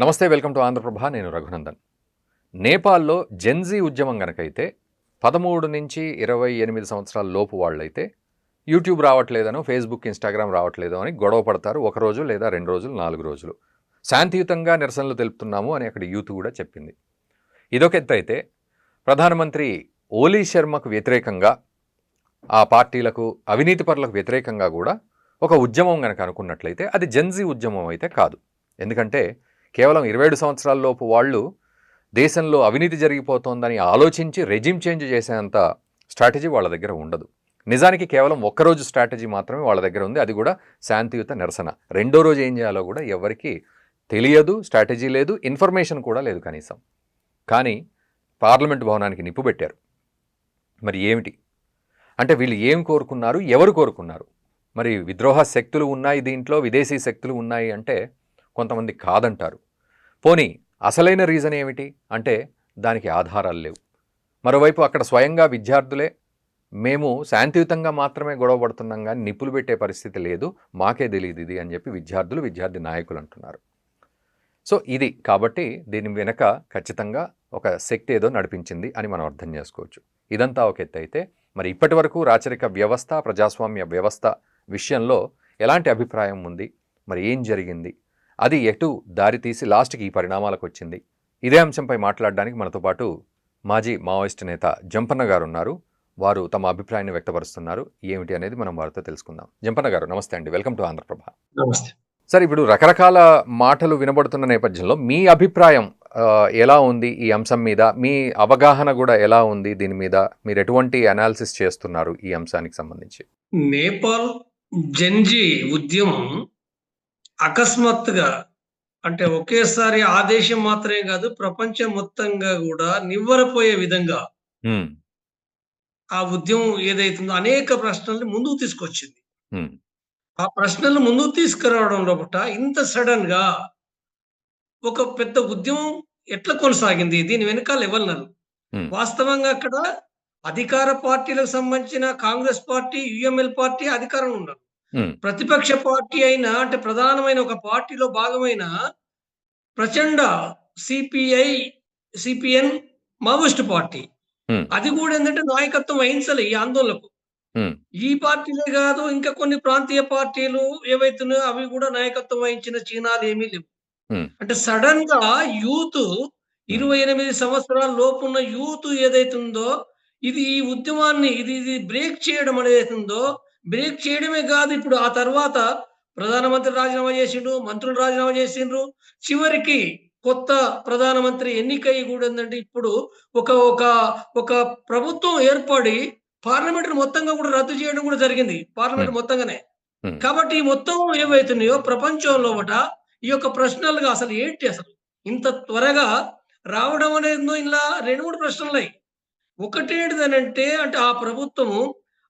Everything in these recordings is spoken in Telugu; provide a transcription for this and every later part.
నమస్తే, వెల్కమ్ టు ఆంధ్రప్రభ. నేను రఘునందన్. నేపాల్లో జెన్జీ ఉద్యమం గనకైతే 13-28 సంవత్సరాల లోపు వాళ్ళైతే యూట్యూబ్ రావట్లేదనో, ఫేస్బుక్, ఇన్స్టాగ్రామ్ రావట్లేదో అని గొడవ పడతారు. ఒక రోజు లేదా 2 రోజులు, 4 రోజులు. శాంతియుతంగా నిరసనలు తెలుపుతున్నాము అని అక్కడ యూత్ కూడా చెప్పింది. ఇదొక ఎత్తైతే ప్రధానమంత్రి ఓలీ శర్మకు వ్యతిరేకంగా, ఆ పార్టీలకు, అవినీతి పరులకు వ్యతిరేకంగా కూడా ఒక ఉద్యమం కనుక అనుకున్నట్లయితే అది జెన్జీ ఉద్యమం అయితే కాదు. ఎందుకంటే కేవలం 27 సంవత్సరాల లోపు వాళ్ళు దేశంలో అవినీతి జరిగిపోతోందని ఆలోచించి రెజిమ్ చేంజ్ చేసేంత స్ట్రాటజీ వాళ్ళ దగ్గర ఉండదు. నిజానికి కేవలం ఒక్కరోజు స్ట్రాటజీ మాత్రమే వాళ్ళ దగ్గర ఉంది. అది కూడా శాంతియుత నిరసన. రెండో రోజు ఏం చేయాలో కూడా ఎవరికి తెలియదు, స్ట్రాటజీ లేదు, ఇన్ఫర్మేషన్ కూడా లేదు కనీసం. కానీ పార్లమెంట్ భవనానికి నిప్పు పెట్టారు. మరి ఏమిటి అంటే వీళ్ళు ఏం కోరుకున్నారు, ఎవరు కోరుకున్నారు? మరి విద్రోహ శక్తులు ఉన్నాయి దీంట్లో, విదేశీ శక్తులు ఉన్నాయి అంటే కొంతమంది కాదంటారు. పోనీ అసలైన రీజన్ ఏమిటి అంటే దానికి ఆధారాలు లేవు. మరోవైపు అక్కడ స్వయంగా విద్యార్థులే మేము శాంతియుతంగా మాత్రమే గొడవ పడుతున్నాం కానీ నిప్పులు పెట్టే పరిస్థితి లేదు, మాకే తెలియదు ఇది అని చెప్పి విద్యార్థి నాయకులు అంటున్నారు. సో ఇది కాబట్టి దీని వెనక ఖచ్చితంగా ఒక శక్తి ఏదో నడిపించింది అని మనం అర్థం చేసుకోవచ్చు. ఇదంతా ఒక ఎత్తు అయితే మరి ఇప్పటి వరకు రాచరిక వ్యవస్థ, ప్రజాస్వామ్య వ్యవస్థ విషయంలో ఎలాంటి అభిప్రాయం ఉంది, మరి ఏం జరిగింది, అది ఎటు దారి తీసి లాస్ట్కి ఈ పరిణామాలకు వచ్చింది? ఇదే అంశంపై మాట్లాడడానికి మనతో పాటు మాజీ మావోయిస్టు నేత జంపన్న గారు ఉన్నారు. వారు తమ అభిప్రాయాన్ని వ్యక్తపరుస్తున్నారు. ఏమిటి అనేది మనం వారితో తెలుసుకుందాం. జంపన్న గారు నమస్తే అండి, వెల్కమ్ టు ఆంధ్రప్రభ. నమస్తే సార్, ఇప్పుడు రకరకాల మాటలు వినబడుతున్న నేపథ్యంలో మీ అభిప్రాయం ఎలా ఉంది ఈ అంశం మీద? మీ అవగాహన కూడా ఎలా ఉంది దీని మీద? మీరు ఎటువంటి అనాలిసిస్ చేస్తున్నారు ఈ అంశానికి సంబంధించి? నేపాల్ జెన్జీ ఉద్యమం అకస్మాత్తుగా అంటే ఒకేసారి ఆ దేశం మాత్రమే కాదు, ప్రపంచం మొత్తంగా కూడా నివ్వరపోయే విధంగా ఆ ఉద్యమం ఏదైతుందో అనేక ప్రశ్నల్ని ముందుకు తీసుకొచ్చింది. ఆ ప్రశ్నలు ముందుకు తీసుకురావడం లోపల ఇంత సడన్ గా ఒక పెద్ద ఉద్యమం ఎట్లా కొనసాగింది? దీని వెనకాల ఎవరున్నారు? వాస్తవంగా అక్కడ అధికార పార్టీలకు సంబంధించిన కాంగ్రెస్ పార్టీ, యుఎంఎల్ పార్టీ అధికారంలో ఉన్నారు. ప్రతిపక్ష పార్టీ అయిన అంటే ప్రధానమైన ఒక పార్టీలో భాగమైన ప్రచండ సిపిఐ, సిపిఎన్ మావోయిస్ట్ పార్టీ అది కూడా ఏంటంటే నాయకత్వం వహించలే ఈ ఆందోళనకు. ఈ పార్టీలే కాదు, ఇంకా కొన్ని ప్రాంతీయ పార్టీలు ఏవైతున్నాయో అవి కూడా నాయకత్వం వహించిన చిహ్నాలు ఏమీ లేవు. అంటే సడన్ గా యూత్ 28 సంవత్సరాల లోపున్న యూత్ ఏదైతుందో ఇది ఈ ఉద్యమాన్ని ఇది బ్రేక్ చేయడం అనేదైతుందో, బ్రేక్ చేయడమే కాదు, ఇప్పుడు ఆ తర్వాత ప్రధానమంత్రి రాజీనామా చేసిండు, మంత్రులు రాజీనామా చేసిండ్రు. చివరికి కొత్త ప్రధానమంత్రి ఎన్నికయ్యి కూడా ఏందంటే ఇప్పుడు ఒక ఒక ఒక ప్రభుత్వం ఏర్పడి పార్లమెంట్ మొత్తంగా కూడా రద్దు చేయడం కూడా జరిగింది. పార్లమెంట్ మొత్తంగానే. కాబట్టి ఈ మొత్తం ఏవైతున్నాయో ప్రపంచంలోమట ఈ యొక్క ప్రశ్నలుగా అసలు ఏంటి అసలు? ఇంత త్వరగా రావడం అనేది ఇలా 2, 3 ప్రశ్నలున్నాయి. ఒకటేంటిదనంటే అంటే ఆ ప్రభుత్వము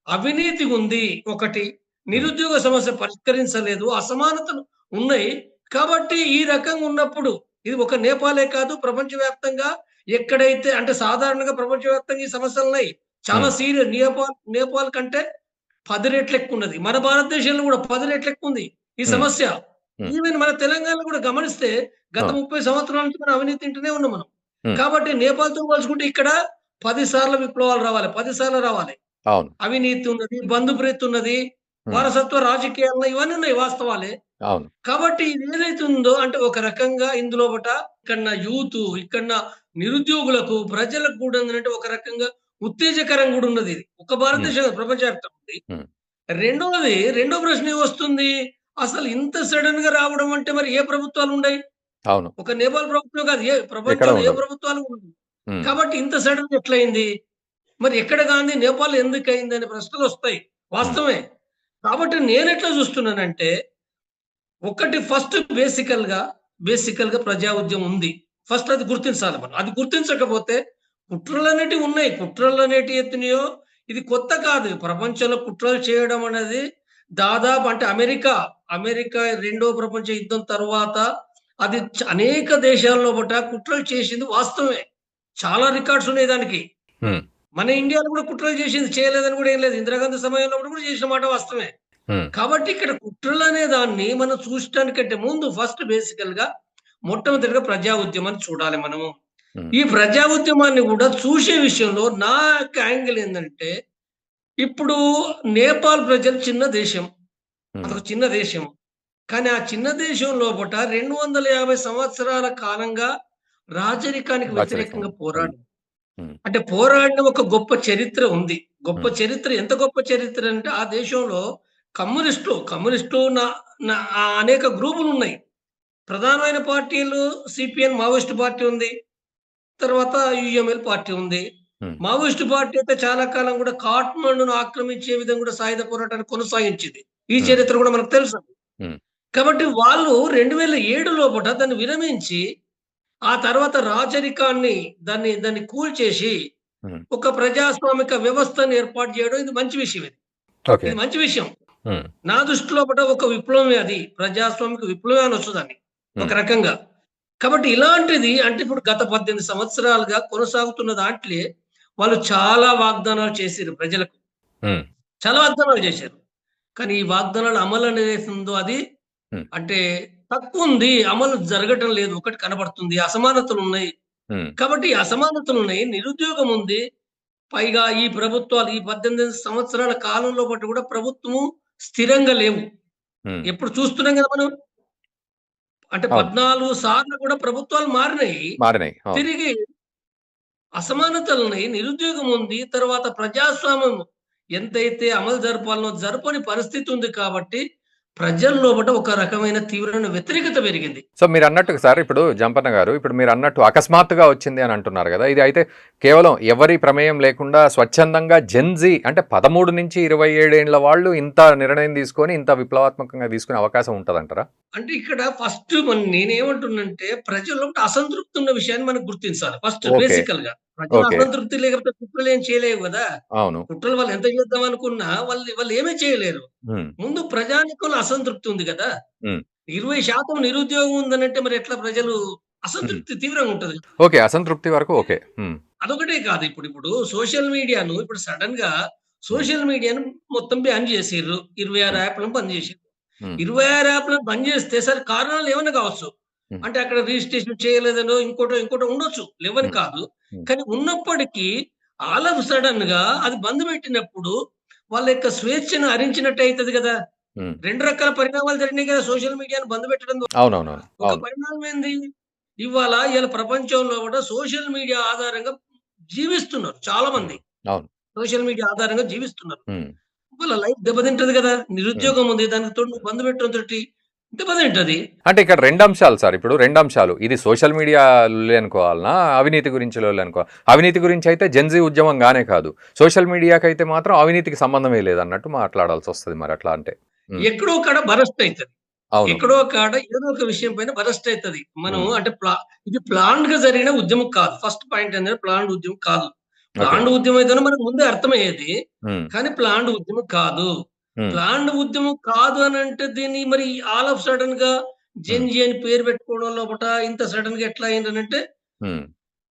అవినీతి ఉంది ఒకటి, నిరుద్యోగ సమస్య పరిష్కరించలేదు, అసమానతలు ఉన్నాయి. కాబట్టి ఈ రకంగా ఉన్నప్పుడు ఇది ఒక నేపాలే కాదు, ప్రపంచవ్యాప్తంగా ఎక్కడైతే అంటే సాధారణంగా ప్రపంచవ్యాప్తంగా ఈ సమస్యలున్నాయి. చాలా సీరియస్. నేపాల్ కంటే 10 రెట్లు ఎక్కువున్నది. మన భారతదేశంలో కూడా 10 రెట్లు ఎక్కువుంది ఈ సమస్య. ఈవెన్ మన తెలంగాణలో కూడా గమనిస్తే గత 30 సంవత్సరాల నుంచి మనం అవినీతి తింటూనే ఉన్నాం మనం. కాబట్టి నేపాల్‌తో పోల్చుకుంటే ఇక్కడ 10 సార్లు విప్లవాలు రావాలి. 10 సార్లు రావాలి. అవును. అవినీతి ఉన్నది, బంధుప్రీతి ఉన్నది, వారసత్వ రాజకీయాలు ఇవన్నీ ఉన్నాయి, వాస్తవాలే. అవును. కాబట్టి ఇది ఏదైతే ఉందో అంటే ఒక రకంగా ఇందులోపట ఇక్కడున్న యూత్, ఇక్కడున్న నిరుద్యోగులకు, ప్రజలకు కూడా ఏందంటే ఒక రకంగా ఉత్తేజకరంగా కూడా ఉన్నది ఇది. ఒక భారతదేశం ప్రపంచవ్యాప్తంగా ఉంది. రెండోది, రెండో ప్రశ్న ఏమొస్తుంది? అసలు ఇంత సడెన్‌గా రావడం అంటే మరి ఏ ప్రభుత్వాలు ఉన్నాయి? అవును. ఒక నేపాల్ ప్రభుత్వం కాదు, ప్రపంచంలో ఏ ప్రభుత్వాలు ఉండవు. కాబట్టి ఇంత సడెన్‌గా ఎట్లయింది? మరి ఎక్కడ గాంది నేపాల్ ఎందుకయింది అనే ప్రశ్నలొస్తాయి. వాస్తవమే. కాబట్టి నేనెట్లా చూస్తున్నానంటే ఒకటి ఫస్ట్ బేసికల్‌గా ప్రజా ఉద్యమం ఉంది. ఫస్ట్ అది గుర్తించాలి మనం. అది గుర్తించకపోతే కుట్రలనేటివి ఉన్నాయి. కుట్రలనేటివి ఎత్తినాయో ఇది కొత్త కాదు. ప్రపంచంలో కుట్రలు చేయడం అనేది దాదాపు అంటే అమెరికా రెండో ప్రపంచ యుద్ధం తరువాత అది అనేక దేశాల్లో కుట్రలు చేసింది వాస్తవమే. చాలా రికార్డ్స్ ఉన్నాయి దానికి. మన ఇండియాలో కూడా కుట్రలు చేసింది, చేయలేదని కూడా ఏం లేదు. ఇందిరాగాంధీ సమయంలో కూడా చేసిన మాట వాస్తవమే. కాబట్టి ఇక్కడ కుట్రలనే దాన్ని మనం చూడటానికంటే ముందు ఫస్ట్ బేసికల్‌గా మొట్టమొదటిగా ప్రజా ఉద్యమాన్ని చూడాలి మనము. హ్మ్. ఈ ప్రజా ఉద్యమాన్ని గూడా చూసే విషయంలో నా యొక్క యాంగిల్ ఏందంటే, ఇప్పుడు నేపాల్ ప్రజలు చిన్న దేశం. హ్మ్. అదొక చిన్న దేశం. కానీ ఆ చిన్న దేశం లోపట 250 సంవత్సరాల కాలంగా రాజరికానికి రాచరికం. వ్యతిరేకంగా హ్మ్. పోరాడింది. హ్మ్. అంటే పోరాడిన ఒక గొప్ప చరిత్ర ఉంది. గొప్ప హ్మ్. చరిత్ర ఎంత గొప్ప చరిత్ర అంటే ఆ దేశంలో కమ్యూనిస్టులు అనేక గ్రూపులున్నాయి. ప్రధానమైన పార్టీలు సీపీఎన్ మావోయిస్ట్ పార్టీ ఉంది. తర్వాత యూఎంఎల్ పార్టీ ఉంది. హ్మ్. మావోయిస్ట్ పార్టీ అయితే చాలా కాలం కూడా కాట్మండును ఆక్రమించే విధంగా కూడా సాయుధ పోరాటాన్ని కొనసాగించింది. ఈ హ్మ్. చరిత్ర కూడా మనకు తెలుసు. హ్మ్. కాబట్టి వాళ్ళు 2007 లోపట దాన్ని విరమించి, ఆ తర్వాత రాచరికాన్ని దాన్ని దాన్ని కూల్చేసి, హ్మ్. ఒక ప్రజాస్వామిక వ్యవస్థను ఏర్పాటు చేయడం ఇది మంచి విషయం ఇది. ఓకే. ఇది మంచి విషయం. హ్మ్. నా దృష్టిలో ఒక విప్లవమే అది. ప్రజాస్వామిక విప్లవమే అనొచ్చు దాన్ని. ఒక హ్మ్. రకంగా. కాబట్టి ఇలాంటిది అంటే ఇప్పుడు గత 18 సంవత్సరాలుగా కొనసాగుతున్న దాంట్లే వాళ్ళు చాలా వాగ్దానాలు చేసిర్రు ప్రజలకు. హ్మ్. చాలా వాగ్దానాలు చేశారు. కానీ ఈ వాగ్దానాల అమలు అనేదైతే ఉందో అది హ్మ్. అంటే తక్కువుంది. అమలు జరగటం లేదు. ఒకటి కనబడుతుంది. అసమానతలున్నాయి. హ్మ్. కాబట్టి ఈ అసమానతలున్నాయి. నిరుద్యోగం ఉంది. పైగా ఈ ప్రభుత్వాలు ఈ 18 సంవత్సరాల కాలంలో బట్టి కూడా ప్రభుత్వము స్థిరంగా లేవు. హ్మ్. ఎప్పుడు చూస్తున్నాం కదా మనం. అంటే అవును. 14 సార్లు కూడా ప్రభుత్వాలు మారినాయి. మారినాయి. అవును. తిరిగి అసమానతలున్నాయి. నిరుద్యోగం ఉంది. తర్వాత ప్రజాస్వామ్యం ఎంతైతే అమలు జరపాలనో జరపని పరిస్థితి ఉంది కాబట్టి ప్రజల లోపట ఒక రకమైన తీవ్రమైన వ్యతిరేకత పెరిగింది. సో, మీరన్నట్టుగా సార్ ఇప్పుడు జంపన్న గారు, ఇప్పుడు మీరన్నట్టు అకస్మాత్తుగా వచ్చింది అని అంటున్నారు గదా! ఇది అయితే కేవలం ఎవరి ప్రమేయం లేకుండా స్వచ్ఛందంగా జెన్‌జీ అంటే 13-27 ఏండ్ల వాళ్ళు ఇంత నిర్ణయం తీసుకొని, ఇంత విప్లవాత్మకంగా తీసుకునే అవకాశం ఉంటదంటారా? అంటే ఇక్కడ ఫస్ట్ నేనేమంటున్నానంటే ప్రజల్లో ఒకటి అసంతృప్తి ఉన్న విషయాన్ని మనం గుర్తించాలి. First okay. బేసికల్‌గా. ప్రజలు ఓకే. అసంతృప్తి లేకపోతే కుట్రలేం చేయలేవు గదా! అవును. కుట్రలు వాళ్ళు ఎంత చేద్దాం అనుకున్నా వాళ్ళు ఏమీ చేయలేరు. హ్మ్. ముందు ప్రజానీకంలో అసంతృప్తి ఉంది గదా! హ్మ్. 20% నిరుద్యోగం ఉందనంటే మరి ఎట్లా ప్రజలు హ్మ్. అసంతృప్తి తీవ్రంగా ఉంటది. ఓకే. అసంతృప్తి వరకు ఓకే. హ్మ్. అదొకటే కాదు. ఇప్పుడు సోషల్ మీడియాను ఇప్పుడు సడెన్‌గా హ్మ్. సోషల్ మీడియాను మొత్తం బ్యాన్ చేసిర్రు. 26 హ్మ్. యాప్‌లను బంద్ చేసిర్రు. హ్మ్. 26 యాప్‌లను బంద్ చేస్తే సరే కారణాలు ఏమన్నా కావచ్చు. హ్మ్. అంటే అక్కడ రిజిస్ట్రేషన్ చేయలేదనో, ఇంకోటో ఉండొచ్చు. లెవ్వని హ్మ్. కాదు. హ్మ్. కానీ ఉన్నప్పటికీ ఆల్ ఆఫ్ సడెన్‌గా అది బంద్ పెట్టినప్పుడు వాళ్ళ యొక్క స్వేచ్ఛను హరించినట్టు అయితది గదా! హ్మ్. 2 రకాల పరిణామాలు జరిగినాయి కదా! సోషల్ మీడియాను బంద్ పెట్టడం ద్వారా. అవునవునవును. ఒక అవును. పరిణామం ఏంది? ఇవాళ ప్రపంచంలో కూడా సోషల్ మీడియా ఆధారంగా జీవిస్తున్నారు హ్మ్. చాలామంది. అవును. సోషల్ మీడియా ఆధారంగా జీవిస్తున్నారు. హ్మ్. వాళ్ళ లైఫ్ దెబ్బతింటది గదా! హ్మ్. నిరుద్యోగం ఉంది. దానికి తోడు నువ్వు బంద్ పెట్టడంతోటి దెబ్బతింటది. అంటే ఇక్కడ 2 అంశాలు సార్. ఇప్పుడు 2 అంశాలు. ఇది సోషల్ మీడియా లొల్లి అనుకోవాలనా? అవినీతి గురించి లొల్లి అవినీతి గురించి అయితే జెన్‌జీ ఉద్యమం గానే కాదు. సోషల్ మీడియాకైతే మాత్రం అవినీతికి సంబంధమే లేదన్నట్టు మాట్లాడాల్సొస్తది మరి అట్లా అంటే. హ్మ్. ఎక్కడో కాడ బరస్ట్ అయితది. అవును. ఎక్కడో కాడ ఏదో ఒక విషయం పైన బరస్ట్ అయితది. మనం హ్మ్. అంటే ఇది ప్లాన్డ్‌గా జరిగిన ఉద్యమం కాదు. ఫస్ట్ పాయింట్ ఏంటంటే ప్లాన్డ్ ఉద్యమం కాదు. ఓకే. ప్లాన్డ్ ఉద్యమం అయితేనే మనకు ముందే అర్థమయ్యేది. హ్మ్. కానీ ప్లాన్డ్ ఉద్యమం కాదు. హ్మ్. ప్లాన్డ్ ఉద్యమం కాదు అనంటే దీన్ని మరి ఆల్ ఆఫ్ సడెన్‌గా హ్మ్. జెన్‌జీ అని పేరు పెట్టుకోవడం లోపట ఇంత సడెన్‌గా ఎట్లా అయిందనంటే హ్మ్.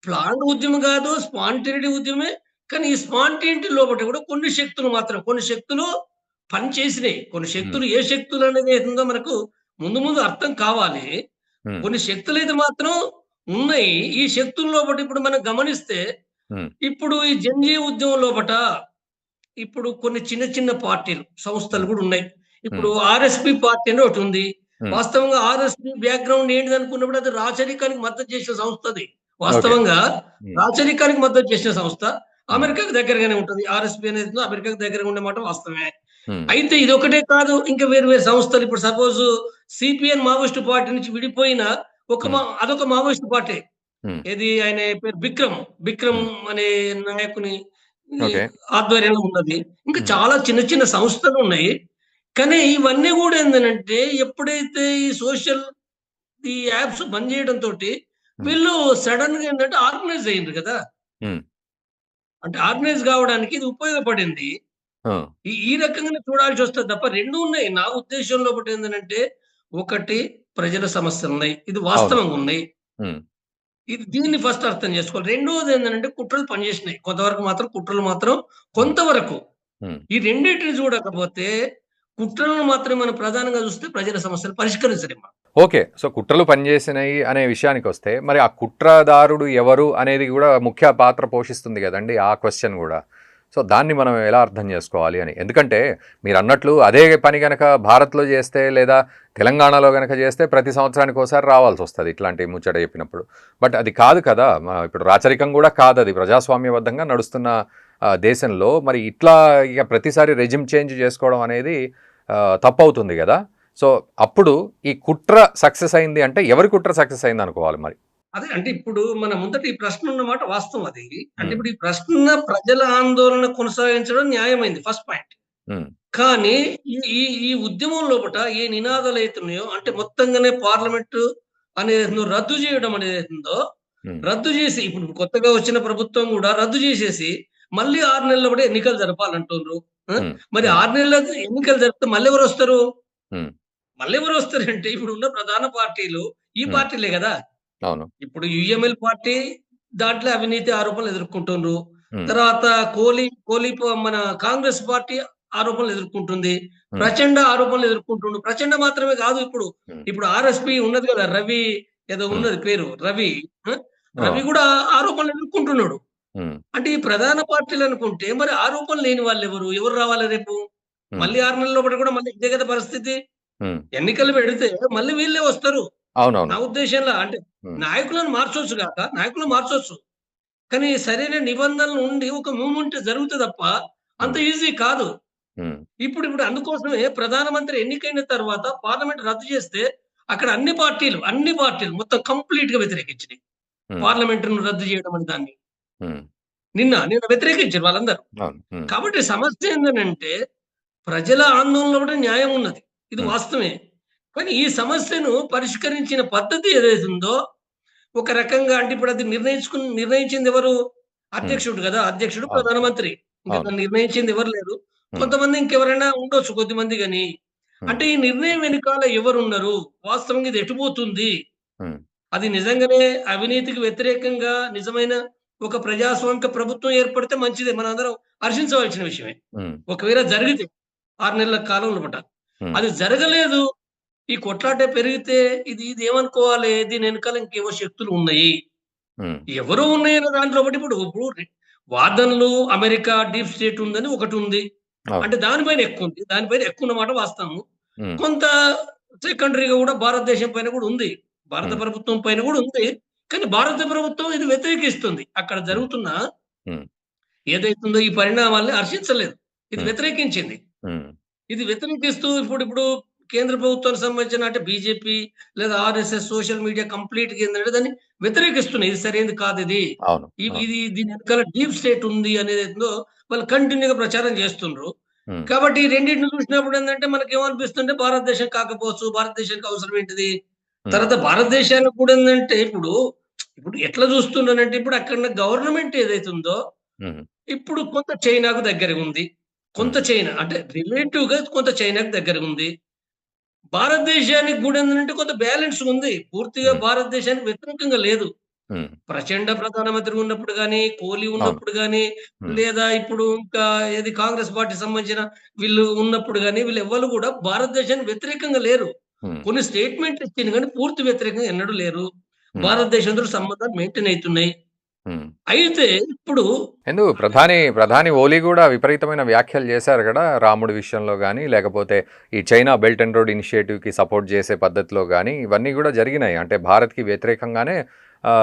ప్లాన్డ్ ఉద్యమం కాదు. స్పాంటేనిటీ ఉద్యమమే. కానీ ఈ స్పాంటేనిటీ లోపట కూడా కొన్ని శక్తులు పనిచేసినాయి. కొన్ని హ్మ్. శక్తులు ఏ శక్తులనేది ఏదుందో మనకు ముందు అర్థం కావాలి. హ్మ్. కొన్ని శక్తులైతే మాత్రం ఉన్నాయి. ఈ శక్తుల లోపట ఇప్పుడు మనం గమనిస్తే, హ్మ్. ఇప్పుడు ఈ జంజీ ఉద్యమం లోపట ఇప్పుడు కొన్ని చిన్న పార్టీలు, సంస్థలు హ్మ్. గూడా ఉన్నాయి. ఇప్పుడు హ్మ్. ఆర్ఎస్‌పీ పార్టీ అని ఒకటుంది. హ్మ్. వాస్తవంగా ఆర్ఎస్‌పీ బ్యాక్‌గ్రౌండ్ ఏంటిదనుకున్నప్పుడు అది రాచరికానికి మద్దతు చేసిన సంస్థది. ఓకే. వాస్తవంగా హ్మ్. రాచరికానికి మద్దతు చేసిన సంస్థ. హ్మ్. అమెరికాకు దగ్గరగానే ఉంటది. ఆర్ఎస్‌పీ అనేది అమెరికాకు దగ్గరగా ఉండే మాట వాస్తవమే. హ్మ్. అయితే ఇదొకటే కాదు. ఇంకా వేరు సంస్థలు ఇప్పుడు సపోజు సీపీఎన్ మావోయిస్ట్ పార్టీ నుంచి విడిపోయిన హ్మ్. అదొక మావోయిస్ట్ పార్టీ. హ్మ్. ఏది ఆయన పేరు బిక్రమ్. బిక్రమ్ హ్మ్. అనే నాయకుని ఈ ఓకే. ఆధ్వర్యంలో ఉన్నది. ఇంకా హ్మ్. చాలా చిన్న సంస్థలున్నాయి. కానీ ఇవన్నీ గూడా ఏందనంటే ఎప్పుడైతే ఈ యాప్స్ బంద్ జేయడంతోటి హ్మ్. వీళ్ళు సడెన్‌గా ఏంటంటే ఆర్గనైజ్ అయ్యిండ్రు గదా! హ్మ్. అంటే ఆర్గనైజ్ గావడానికి ఇది ఉపయోగపడింది. ఆ! ఈ రకంగానే చూడాల్సొస్తది తప్ప 2 ఉన్నాయి. నా ఉద్దేశంలో ఒకటేందనంటే, ఒకటి ప్రజల సమస్యలున్నాయి. ఇది అవును. వాస్తవంగున్నాయి. హ్మ్. దీన్ని ఫస్ట్ అర్థం జేసుకోవాలి. రెండోదేందనంటే కుట్రలు పనిజేసినాయి. కొంతవరకు మాత్రం కుట్రలు మాత్రం హ్మ్. కొంతవరకు. హ్మ్. ఈ రెండిటిని జూడకపోతే కుట్రలను మాత్రమే మనం ప్రధానంగా జూస్తే ప్రజల సమస్యలు పరిష్కరించలేం మనం. ఓకే. సో, కుట్రలు పనిచేసినాయి అనే విషయానికి వస్తే, మరి ఆ కుట్రదారుడు ఎవరు అనేది కూడా ముఖ్య పాత్ర పోషిస్తుంది గదండీ! ఆ క్వెషన్ గూడా. సో, దాన్ని మనం ఎలా అర్థం చేసుకోవాలి అని. ఎందుకంటే మీరన్నట్లు అదే పని గనక భారత్‌లో చేస్తే లేదా తెలంగాణలో గనక చేస్తే ప్రతి సంవత్సరానికి ఓసారి రావాల్సొస్తది ఇట్లాంటి ముచ్చట చెప్పినప్పుడు. బట్ అది కాదు కదా! ఇప్పుడు రాచరికం గూడా కాదది. ప్రజాస్వామ్యబద్ధంగా నడుస్తున్న దేశంలో మరి ఇట్లా ఇక ప్రతిసారి రెజిమ్ చేంజ్ చేసుకోవడం అనేది తప్పవుతుంది గదా! సో, అప్పుడు ఈ కుట్ర సక్సెస్ అయింది అంటే ఎవరి కుట్ర సక్సెస్ అయింది అనుకోవాలి మరి? అదే అంటే ఇప్పుడు మన ముందట ఈ ప్రశ్న ఉన్నమాట వాస్తవం అది. అంటే హ్మ్. ఇప్పుడు ఈ ప్రశ్న ప్రజల ఆందోళన కొనసాగించడం న్యాయమైంది ఫస్ట్ పాయింట్. హ్మ్. కానీ ఈ ఈ ఈ ఉద్యమం లోపట ఏ నినాదాలైతున్నాయో అంటే మొత్తంగానే పార్లమెంటు అనేదేందో రద్దు చేయడం అనేదేందో, హ్మ్. రద్దు చేసి ఇప్పుడు కొత్తగా వచ్చిన ప్రభుత్వం గూడా రద్దు చేసేసి మళ్ళీ 6 నెలల లోపటే ఎన్నికలు జరపాలంటున్రు. ఆ! హ్మ్. మరి హ్మ్. 6 నెలలకు ఎన్నికలు జరిపితే మళ్ళెవరొస్తారు? హ్మ్. మళ్ళెవరొస్తారంటే ఇప్పుడున్న ప్రధాన పార్టీలు ఈ హ్మ్. పార్టీలే గదా! అవును. ఇప్పుడు యూఎంఎల్ పార్టీ దాంట్లో అవినీతి ఆరోపణలు ఎదుర్కొంటుండ్రు. హ్మ్. తర్వాత మన కాంగ్రెస్ పార్టీ ఆరోపణలు ఎదుర్కొంటుంది. హ్మ్. ప్రచండ ఆరోపణలు ఎదుర్కొంటుండు. ప్రచండ మాత్రమే కాదు ఇప్పుడు. హ్మ్. ఇప్పుడు ఆర్ఎస్‌పీ ఉన్నది కదా! రవి ఏదో హ్మ్. ఉన్నది పేరు. రవి. ఆ! ఆ! రవి కూడా ఆరోపణలు ఎదుర్కొంటున్నాడు. హ్మ్. అంటే ఈ ప్రధాన పార్టీలనుకుంటే మరి ఆరోపణలు లేని వాళ్ళెవరు? ఎవరు రావాలి రేపు? హ్మ్. మళ్ళీ 6 నెలల లోపల కూడా మళ్ళీ ఇదే కదా పరిస్థితి. హ్మ్. ఎన్నికలు పెడితే మళ్ళీ వీళ్ళే వస్తారు. నా అవునవును. ఉద్దేశంలో అంటే హ్మ్. నాయకులను మార్చొచ్చు గాక, నాయకులను మార్చొచ్చు. కానీ సరైన నిబంధనలు ఉండి ఒక మూవ్‌మెంట్ జరుగుతే తప్ప అంత హ్మ్. ఈజీ కాదు. హ్మ్. ఇప్పుడు అందుకోసమే ప్రధానమంత్రి ఎన్నికైన తర్వాత పార్లమెంట్ రద్దు చేస్తే అక్కడ అన్ని పార్టీలు మొత్తం కంప్లీట్‌గా వ్యతిరేకించినాయి. హ్మ్. పార్లమెంట్‌ను రద్దు చేయడం అనే దాన్ని. హ్మ్. నిన్న వ్యతిరేకించారు వాళ్ళందరూ. అవును. హ్మ్. కాబట్టి సమస్య ఏందనంటే ప్రజల ఆందోళనలో కూడా న్యాయం ఉన్నది. ఇది హ్మ్. వాస్తవమే. కానీ ఈ సమస్యను పరిష్కరించిన పద్ధతి ఏదైతుందో ఒక రకంగా అంటే ఇప్పుడు అది నిర్ణయించిందెవరు? హ్మ్. అధ్యక్షుడు గదా! అధ్యక్షుడు, అవును. ప్రధానమంత్రి. ఇంక అవును. దాన్ని నిర్ణయించింది ఎవరు లేరు. హ్మ్. కొంతమంది ఇంకెవరైనా ఉండొచ్చు కొద్దిమంది గాని. హ్మ్. అంటే ఈ నిర్ణయం వెనకాల ఎవరున్నారు? వాస్తవంగా ఇది ఎటుపోతుంది? హ్మ్. అది నిజంగానే అవినీతికి వ్యతిరేకంగా నిజమైన ఒక ప్రజాస్వామిక ప్రభుత్వం ఏర్పడితే మంచిదే. మనందరం హర్షించవలసిన విషయమే. హ్మ్. ఒకవేళ జరిగితే 6 నెలల కాలం లోపట. హ్మ్. అది జరగలేదు. ఈ కొట్లాట పెరిగితే ఇది ఏమనుకోవాలి? దీని వెనకాల ఇంకేవో శక్తులు ఉన్నాయి. హ్మ్. ఎవరో ఉన్నాయన్న దాంట్లో ఒకటి ఇప్పుడు వాదనలు అమెరికా డీప్ స్టేట్ ఉందని ఒకటుంది. అవును. అంటే దానిపైన ఎక్కువుంది. దానిపైన ఎక్కువున్నమాట వాస్తవము. హ్మ్. కొంత సెకండరీగా గూడా భారతదేశం పైన గూడా ఉంది. భారత హ్మ్. ప్రభుత్వం పైన గూడా ఉంది. కానీ భారత ప్రభుత్వం ఇది వ్యతిరేకిస్తుంది. అక్కడ హ్మ్. జరుగుతున్న హ్మ్. ఏదైతుందో ఈ పరిణామాల్ని హర్షించలేదు. ఇది హ్మ్. వ్యతిరేకించింది. హ్మ్. ఇది వ్యతిరేకిస్తూ ఇప్పుడు కేంద్ర ప్రభుత్వానికి సంబంధించిన అంటే బీజేపీ లేదా ఆర్ఎస్ఎస్ సోషల్ మీడియా కంప్లీట్‌గా ఏందంటే దాన్ని వ్యతిరేకిస్తున్నాయి. ఇది సరైనది కాదిది. అవును. అవును. ఇది దీని వెనకాల డీప్ స్టేట్ ఉంది అనేదేందో వాళ్ళు కంటిన్యూ‌గా ప్రచారం చేస్తుండ్రు. హ్మ్. కాబట్టి ఈ రెండిటిని చూసినప్పుడు ఏందంటే మనకేమనిపిస్తుంటే భారతదేశం కాకపోవచ్చు. భారతదేశానికి అవసరం ఏంటిది? హ్మ్. తర్వాత భారతదేశానికి కూడా ఏందంటే ఇప్పుడు ఎట్లా చూస్తున్నానంటే ఇప్పుడు అక్కడ గవర్నమెంట్ ఏదైతే ఉందో హ్మ్. ఇప్పుడు కొంత చైనాకు దగ్గరగుంది. కొంత హ్మ్. చైనా అంటే రిలేటివ్‌గా కొంత చైనాకు దగ్గరగుంది. భారతదేశానికి గూడా ఏందంటే కొంత బ్యాలెన్స్ ఉంది. పూర్తిగా హ్మ్. భారతదేశానికి వ్యతిరేకంగా లేదు. హ్మ్. ప్రచండ ప్రధానమంత్రి ఉన్నప్పుడు గాని, కోహ్లీ అవును. ఉన్నప్పుడు గాని, హ్మ్. లేదా ఇప్పుడు ఇంకా ఏది కాంగ్రెస్ పార్టీకి సంబంధించిన వీళ్ళు ఉన్నప్పుడు గాని, వీళ్ళెవ్వరు గూడా భారతదేశానికి వ్యతిరేకంగా లేరు. హ్మ్. కొన్ని స్టేట్‌మెంట్‌లు ఇచ్చిండ్రు గానీ పూర్తి వ్యతిరేకంగా ఎన్నడూ లేరు. హ్మ్. భారతదేశంతో సంబంధాలు మెయింటైన్ అయితున్నాయి. హ్మ్. అయితే ఇప్పుడు ఎందుకు ప్రధాని ఓలీ గూడా విపరీతమైన వ్యాఖ్యలు చేశారు గదా! రాముడి విషయంలో గాని, లేకపోతే ఈ చైనా బెల్ట్ అండ్ రోడ్ ఇనిషియేటివ్‌కి సపోర్ట్ చేసే పద్ధతిలో గాని, ఇవన్నీ గూడా జరిగినాయి. అంటే భారత్‌కి వ్యతిరేకంగానే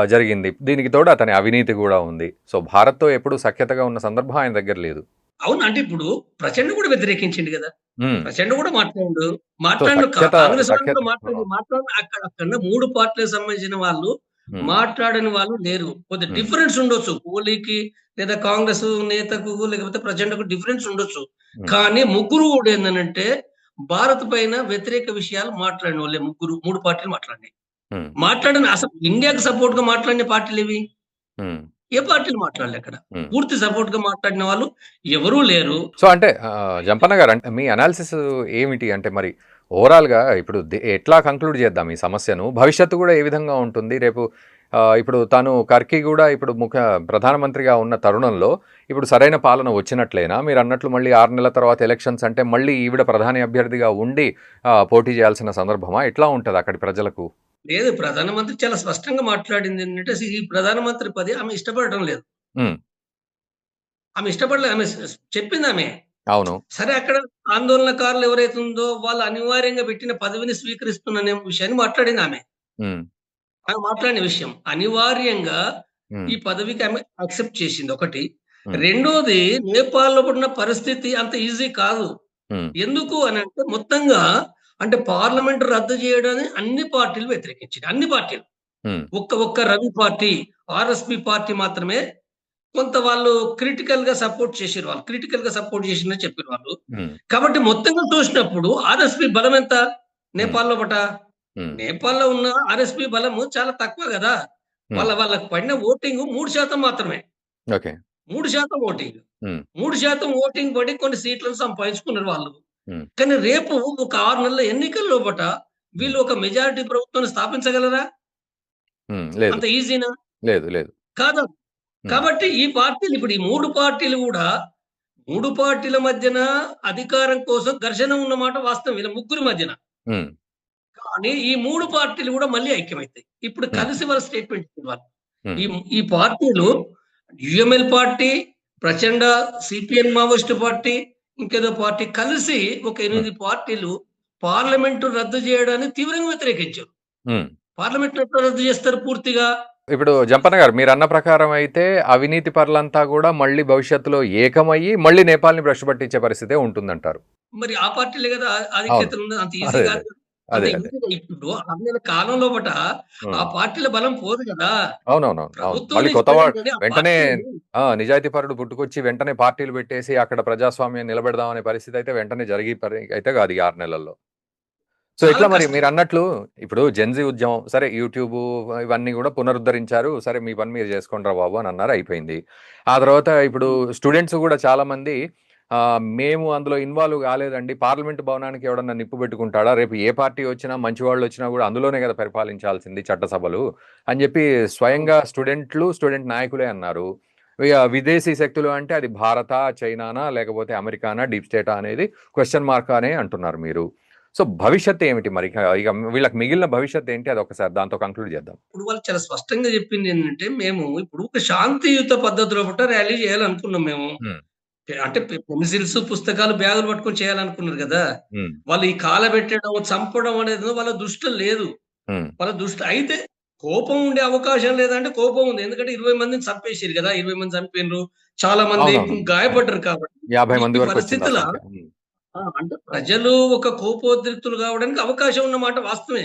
జరిగింది. దీనికి తోడు అతని అవినీతి గూడా ఉంది. సో, భారత్‌తో ఎప్పుడు సఖ్యతగా ఉన్న సందర్భం ఆయన దగ్గర లేదు. అవును. అంటే ఇప్పుడు ప్రచండ గూడా వ్యతిరేకించిండు గదా! హ్మ్. ప్రచండ గూడా మాట్లాడిండు. సో, మాట్లాడిన సఖ్యత కాంగ్రెస్ వాళ్ళు సఖ్యత కూడా మాట్లాడిన అక్కడ 3 పార్టీలకు సంబంధించిన వాళ్ళు హ్మ్. మాట్లాడని వాళ్ళు లేరు. కొద్దిగా హ్మ్. డిఫరెన్స్ ఉండొచ్చు. కోహ్లీకి లేదా కాంగ్రెస్ నేతకు లేకపోతే ప్రచండకు డిఫరెన్స్ ఉండొచ్చు. హ్మ్. కానీ ముగ్గురు గూడా ఏందనంటే భారత్ పైన వ్యతిరేక విషయాలు మాట్లాడినోళ్ళే ముగ్గురు. 3 పార్టీలు మాట్లాడినాయి. హ్మ్. మాట్లాడిన అసలు ఇండియాకి సపోర్ట్‌గా మాట్లాడిన పార్టీలేవి? హ్మ్. ఏ పార్టీలు మాట్లాడలే అక్కడ. హ్మ్. పూర్తి సపోర్ట్‌గా మాట్లాడిన వాళ్ళు ఎవరూ లేరు. సో, అంటే జంపన్న గారు అంటే మీ అనాలిసిస్ ఏమిటి? అంటే మరి ఓవరాల్‌గా ఇప్పుడు ఎట్లా కంక్లూడ్ చేద్దాం ఈ సమస్యను? భవిష్యత్తు గూడా ఏ విధంగా ఉంటుంది? రేపు ఇప్పుడు తను కర్కి కూడా ఇప్పుడు ప్రధానమంత్రిగా ఉన్న తరుణంలో ఇప్పుడు సరైన పాలన వచ్చినట్లేనా? మీరన్నట్లు మళ్ళీ 6 నెలల తర్వాత ఎలక్షన్స్ అంటే మళ్ళీ ఈవిడ ప్రధాని అభ్యర్థిగా ఉండి పోటీ చేయాల్సిన సందర్భమా? ఎట్లా ఉంటది అక్కడి ప్రజలకు? లేదు, ప్రధానమంత్రి చాలా స్పష్టంగా మాట్లాడిందేంటంటే, ఈ ప్రధానమంత్రి పదవి ఆమె ఇష్టపడడం లేదు. హ్మ్. ఆమె ఇష్టపడలేదు. ఆమె చెప్పిందామె. అవును. సరే, అక్కడ ఆందోళనకారులు ఎవరైతే ఉందో వాళ్ళు అనివార్యంగా పెట్టిన పదవిని స్వీకరిస్తున్న విషయాన్ని మాట్లాడిందామె. హ్మ్. ఆమె మాట్లాడిన విషయం. అనివార్యంగా హ్మ్. ఈ పదవికి ఆమె యాక్సెప్ట్ చేసింది ఒకటి. హ్మ్. రెండోది, నేపాల్‌లో పడిన పరిస్థితి అంత ఈజీ కాదు. హ్మ్. ఎందుకు అనంటే మొత్తంగా అంటే పార్లమెంట్ రద్దు చేయడాన్ని అన్ని పార్టీలు వ్యతిరేకించినాయి. అన్ని పార్టీలు. హ్మ్. ఒక్క రవి పార్టీ, ఆర్ఎస్‌పి పార్టీ మాత్రమే కొంత వాళ్ళు క్రిటికల్‌గా సపోర్ట్ చేసిర్రు. వాళ్ళు క్రిటికల్‌గా సపోర్ట్ చేసిండ్రని చెప్పిర్రు వాళ్ళు. హ్మ్. కాబట్టి మొత్తంగా చూసినప్పుడు ఆర్ఎస్‌పి బలం ఎంత? హ్మ్. నేపాల్‌లో పట. హ్మ్. నేపాల్‌లో ఉన్న ఆర్ఎస్‌పి బలము చాలా తక్కువ గదా! హ్మ్. వాళ్ళకి పడిన ఓటింగ్ 3% మాత్రమే. ఓకే. 3% ఓటింగ్. హ్మ్. 3% ఓటింగ్ పడి కొన్ని సీట్లను సంపాదించుకున్నారు వాళ్ళు. హ్మ్. కానీ రేపు ఒక 6 నెలల ఎన్నికల లోపట హ్మ్. వీళ్ళు ఒక మెజారిటీ ప్రభుత్వాన్ని స్థాపించగలరా? హ్మ్. లేదు. అంత ఈజీనా? లేదు. లేదు. కాదు. హ్మ్. కాబట్టి ఈ పార్టీలు ఇప్పుడు ఈ 3 పార్టీలు గూడా 3 పార్టీల మధ్యన అధికారం కోసం ఘర్షణ ఉన్నమాట వాస్తవం. వీళ్ళ ముగ్గురి మధ్యన. హ్మ్. కానీ ఈ 3 పార్టీలు గూడా మళ్ళీ ఐక్యమైతాయి. ఇప్పుడు హ్మ్. కలిసి వాళ్ళ స్టేట్‌మెంట్ ఇవ్వాలి. హ్మ్. ఈ ఈ పార్టీలు యూఎంఎల్ పార్టీ, ప్రచండ సిపిఎం మావోయిస్ట్ పార్టీ, ఇంకేదో పార్టీ కలిసి ఒక హ్మ్. 8 పార్టీలు పార్లమెంటు రద్దు చేయడాన్ని తీవ్రంగా వ్యతిరేకించారు. హ్మ్. పార్లమెంట్‌ని ఎట్లా రద్దు చేస్తారు పూర్తిగా? ఇప్పుడు జంపన్న గారు మీరన్న ప్రకారం అయితే అవినీతి పరులంతా గూడా మళ్ళీ భవిష్యత్తులో ఏకమయ్యి మళ్ళీ నేపాల్‌ని భ్రష్టు పట్టించే పరిస్థితే ఉంటుందంటారు. మరి ఆ పార్టీలే గదా! అవును. ఆధిక్యతలు ఉన్నది. అంత ఈజీ అదే. అదే. గాదు. అంత అదే. అదే. ఈజీగా ఇప్పుడు 6 నెలల కాలం లోపట ఆ హ్మ్. పార్టీల బలం పోదు గదా! అవునవునవును. అవును. ప్రభుత్వం మళ్ళీ నుంచి కొత్త పోయింది వాడు గానీ ఆ వెంటనే పార్టీలు నిజాయితీ పరుడు పుట్టుకొచ్చి వెంటనే పార్టీలు పెట్టేసి అక్కడ ప్రజాస్వామ్యం నిలబెడదాం అనే పరిస్థితి అయితే వెంటనే జరిగే పని అయితే కాదు ఈ 6 నెలల్లో. సో, చాలా ఎట్లా మరి కష్టం. మీరన్నట్లు ఇప్పుడు జెన్‌జీ ఉద్యమం సరే యూట్యూబు ఇవన్నీ గూడా పునరుద్ధరించారు. సరే మీ పని మీరు జేసుకోండిరా బాబు అని అన్నారు అయిపోయింది. ఆ తర్వాత ఇప్పుడు స్టూడెంట్స్ గూడా చాలామంది మేము అందులో ఇన్వాల్వ్ గాలేదండి. పార్లమెంట్ భవనానికి ఎవడన్నా నిప్పు పెట్టుకుంటాడా? రేపు ఏ పార్టీ వచ్చినా మంచివాళ్ళొచ్చినా గూడా అందులోనే గదా పరిపాలించాల్సింది చట్టసభలు అని జెప్పి అవును. స్వయంగా స్టూడెంట్ నాయకులే అన్నారు. ఇగ విదేశీ శక్తులు అంటే అది భారతా, చైనానా లేకపోతే అమెరికానా, డీప్ స్టేటా అనేది క్వెషన్ మార్క్ అనే అంటున్నారు మీరు. సో, భవిష్యత్ ఏమిటి మరి? ఇక వీళ్ళకి మిగిలిన భవిష్యత్ ఏంటి? అదొకసారి దాంతో కంక్లూడ్ చేద్దాం. ఇప్పుడు వాళ్ళు చాలా స్పష్టంగా జెప్పిందేంటంటే, మేము ఇప్పుడు ఒక శాంతియుత పద్ధతిలో పూట ర్యాలీ జేయాలనుకున్నాం మేము. హ్మ్. అంటే పెన్సిల్స్, పుస్తకాలు, బ్యాగులు పట్టుకొని చేయాలనుకున్నారు గదా! హ్మ్. వాళ్ళు ఈ కాలబెట్టడం, చంపడం అనేది వాళ్ళ దృష్టిలో లేదు. హ్మ్. వాళ్ళ దృష్టి అయితే కోపం ఉండే అవకాశం లేదంటే కోపం ఉంది. ఎందుకంటే 20 మందిని చంపేసిర్రు గదా! 20 మంది చనిపోయిండ్రు. చాలా మంది అవునవును. హ్మ్. గాయపడ్డారు కాబట్టి. 50 ఈ మంది వరకొచ్చింది ఆ పరిస్థితుల సంఖ్య. హ్మ్. అంటే ప్రజలు ఒక కోపోద్రిక్తులు కావడానికి అవకాశం ఉన్నమాట వాస్తవమే.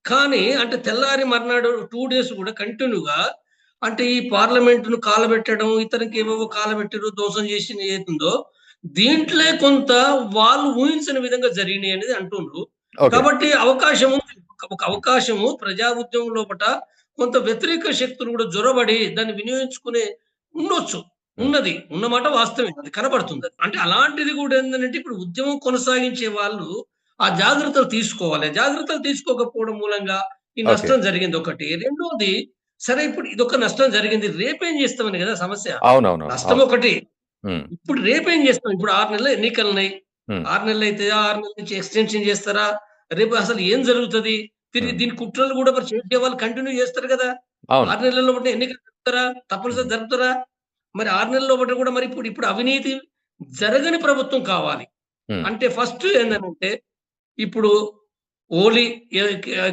కానీ అంటే తెల్లారి మర్నాడు 2 డేస్ గూడా కంటిన్యూగా అంటే ఈ పార్లమెంట్‌ను కాలబెట్టడం, ఇతనికి ఏవేవో కాలబెట్టిర్రు, ధ్వంసం చేసింది ఏదుందో, దీంట్లో కొంత వాళ్ళు ఊహించని విధంగా జరిగినాయి అనేది అంటుండ్రు. ఓకే. కాబట్టి అవకాశం ఉంది. ఒక అవకాశము ప్రజా ఉద్యమం లోపట కొంత వ్యతిరేక శక్తులు గూడా జొరబడి దాన్ని వినియోగించుకునే ఉండొచ్చు. హ్మ్. ఉన్నది. ఉన్నమాట వాస్తవమే. అది కనపడుతుందది. అంటే అలాంటిది గూడా ఏందనంటే ఇప్పుడు ఉద్యమం కొనసాగించే వాళ్ళు ఆ జాగ్రత్తలు తీసుకోవాలి. జాగ్రత్తలు తీసుకోకపోవడం మూలంగా ఈ ఓకే. నష్టం జరిగిందొకటి. రెండోది సరే, ఇప్పుడు ఇదొక నష్టం జరిగింది. రేపేం చేస్తామని గదా సమస్య. అవునవునవును. నష్టం అవును. ఒకటి. హ్మ్. ఇప్పుడు రేపేం చేస్తాం? ఇప్పుడు 6 నెలలు ఎన్నికలున్నాయి. హ్మ్. 6 నెలలైతయా? 6 నెలల నుంచి ఎక్స్‌టెన్షన్ చేస్తారా? రేపు అసలు ఏం జరుగుతది? తిరిగి హ్మ్. దీని కుట్రలు గూడా మరి చేసేవాళ్ళు కంటిన్యూ చేస్తారు గదా! అవును. 6 నెలల లోపల ఎన్నికలు జరుపుతారా? హ్మ్. తప్పనిసరిగా జరుపుతారా? మరి 6 నెలల లోపట గూడా మరి ఇప్పుడు అవినీతి జరగని ప్రభుత్వం కావాలి. హ్మ్. అంటే ఫస్ట్ ఏందనంటే, ఇప్పుడు ఓలీ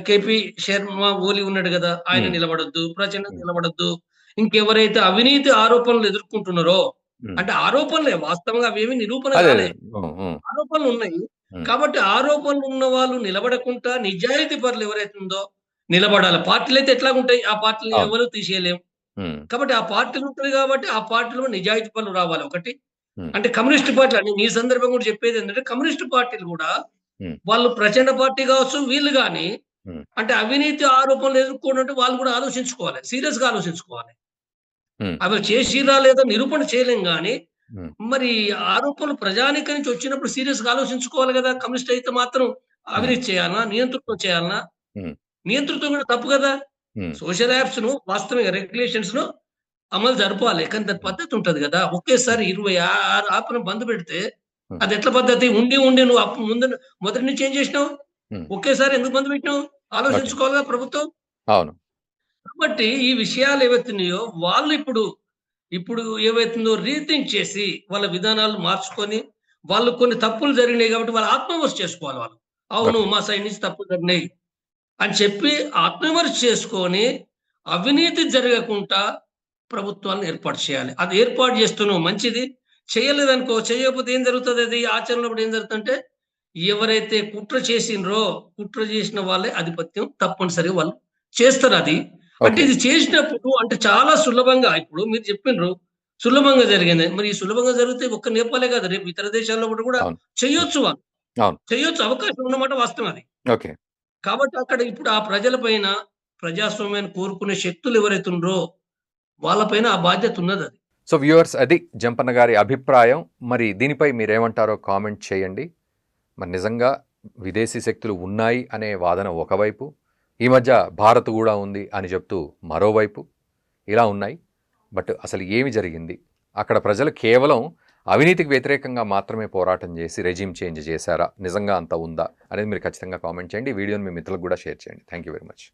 కేపీ శర్మ ఓలీ ఉన్నాడు గదా! ఆయన హ్మ్. నిలబడొద్దు. ప్రచండ హ్మ్. నిలబడొద్దు. ఇంకెవరైతే అవినీతి ఆరోపణలు ఎదుర్కొంటున్నారో, హ్మ్. అంటే ఆరోపణలే వాస్తవంగా అవేమి నిరూపణ అదే. అదే. గాలే. హ్మ్. హ్మ్. ఆరోపణలున్నాయి. హ్మ్. కాబట్టి ఆరోపణలు ఉన్న వాళ్ళు నిలబడకుండా నిజాయితీ పరులు ఎవరైతే ఉందో నిలబడాలి. పార్టీలైతే ఎట్లాగుంటాయి? ఆ పార్టీలని అవును. ఎవరు తీసేయలేం. హ్మ్. కాబట్టి ఆ పార్టీలు ఉంటది కాబట్టి ఆ పార్టీలో నిజాయితీ పరులు రావాలి ఒకటి. హ్మ్. అంటే కమ్యూనిస్ట్ పార్టీలు అని ఈ సందర్భం కూడా చెప్పేదేంటంటే కమ్యూనిస్ట్ పార్టీలు గూడా హ్మ్. వాళ్ళు ప్రచండ పార్టీ గావచ్చు, వీళ్ళు గాని హ్మ్. అంటే అవినీతి ఆరోపణలు ఎదుర్కొనంటే వాళ్ళు గూడా ఆలోచించుకోవాలి. సీరియస్‌గా ఆలోచించుకోవాలి. హ్మ్. అవి చేసిర్రా లేదా నిరూపణ చేయలేం గానీ, హ్మ్. మరి ఆరోపణలు ప్రజానీకం నుంచి వచ్చినప్పుడు సీరియస్‌గా ఆలోచించుకోవాలి గదా! కమ్యూనిస్ట్ అయితే మాత్రం హ్మ్. అవినీతి చేయాలనా? నియంతృత్వం చేయాలనా? హ్మ్. నియంతృత్వం గూడా తప్పు గదా! హ్మ్. సోషల్ యాప్స్‌ను వాస్తవంగా రెగ్యులేషన్స్‌ను అమలు జరపాలి. కానీ దాని హ్మ్. పద్ధతి ఉంటది గదా! ఒకేసారి హ్మ్. 26 యాప్‌ను బంద్ పెడితే హ్మ్. అదెట్లా పద్ధతి? ఉండి, ఉండి నువ్వు ముందు మొదటి నుంచి ఏం జేసినావు? హ్మ్. ఒకేసారి ఎందుకు బంద్ పెట్టినావు? ఓకే. ఆలోచించుకోవాలిగా ప్రభుత్వం. అవును. కాబట్టి ఈ విషయాలు ఏవైతున్నాయో వాళ్ళు ఇప్పుడు ఏవైతుందో రీథింక్ చేసి వాళ్ళ విధానాలు మార్చుకొని, వాళ్ళు కొన్ని తప్పులు జరిగినాయి కాబట్టి వాళ్ళు ఆత్మవిమర్శ చేసుకోవాలి వాళ్ళు. అవును. ఓకే. మా సైడ్ నుంచి తప్పులు జరిగినాయి అని చెప్పి ఆత్మవిమర్శ చేసుకొని, అవినీతి జరగకుండా ప్రభుత్వాలను ఏర్పాటు చేయాలి. అది ఏర్పాటు చేస్తున్నావు మంచిది. చేయలేదనుకో, చేయకపోతే ఏం జరుగుతదది? ఆచరణలో అప్పుడు ఏం జరుగుతుందంటే, ఎవరైతే కుట్ర చేసిండ్రో, కుట్ర చేసిన వాళ్ళే ఆధిపత్యం తప్పనిసరిగా వాళ్ళు చేస్తారది. అంటే ఓకే. ఇది చేసినప్పుడు అంటే చాలా సులభంగా ఇప్పుడు మీరు చెప్పిండ్రు. సులభంగా జరిగింది. మరి ఈ సులభంగా జరిగితే ఒక్క నేపాలే కాదు. రేపు ఇతర దేశాల్లో కూడా అవును. హ్మ్. చేయొచ్చు వాళ్ళు. అవును. చేయొచ్చు. అవకాశం ఉన్నమాట వాస్తవం అది. ఓకే. కాబట్టి అక్కడ ఇప్పుడు ఆ ప్రజల పైన ప్రజాస్వామ్యాన్ని కోరుకునే శక్తులు ఎవరైతే ఉండ్రో వాళ్ళ పైన ఆ బాధ్యత ఉన్నదది. సో వ్యూవర్స్ అది జంపన్న గారి అభిప్రాయం. మరి దీనిపై మీరేమంటారో కామెంట్ చేయండి. మరి నిజంగా విదేశీ శక్తులు ఉన్నాయి అనే వాదన ఒకవైపు, ఈ మధ్య భారత్ గూడా ఉంది అని చెప్తూ మరోవైపు ఇలా ఉన్నాయి. బట్ అసలు ఏమి జరిగింది? అక్కడ ప్రజలు కేవలం అవినీతికి వ్యతిరేకంగా మాత్రమే పోరాటం చేసి రెజీమ్ చేంజ్ చేశారా? నిజంగా అంత ఉందా? అనేది మీరు ఖచ్చితంగా కామెంట్ చేయండి. ఈ వీడియోని మీ మిత్రులకు కూడా షేర్ చేయండి. Thank you very much.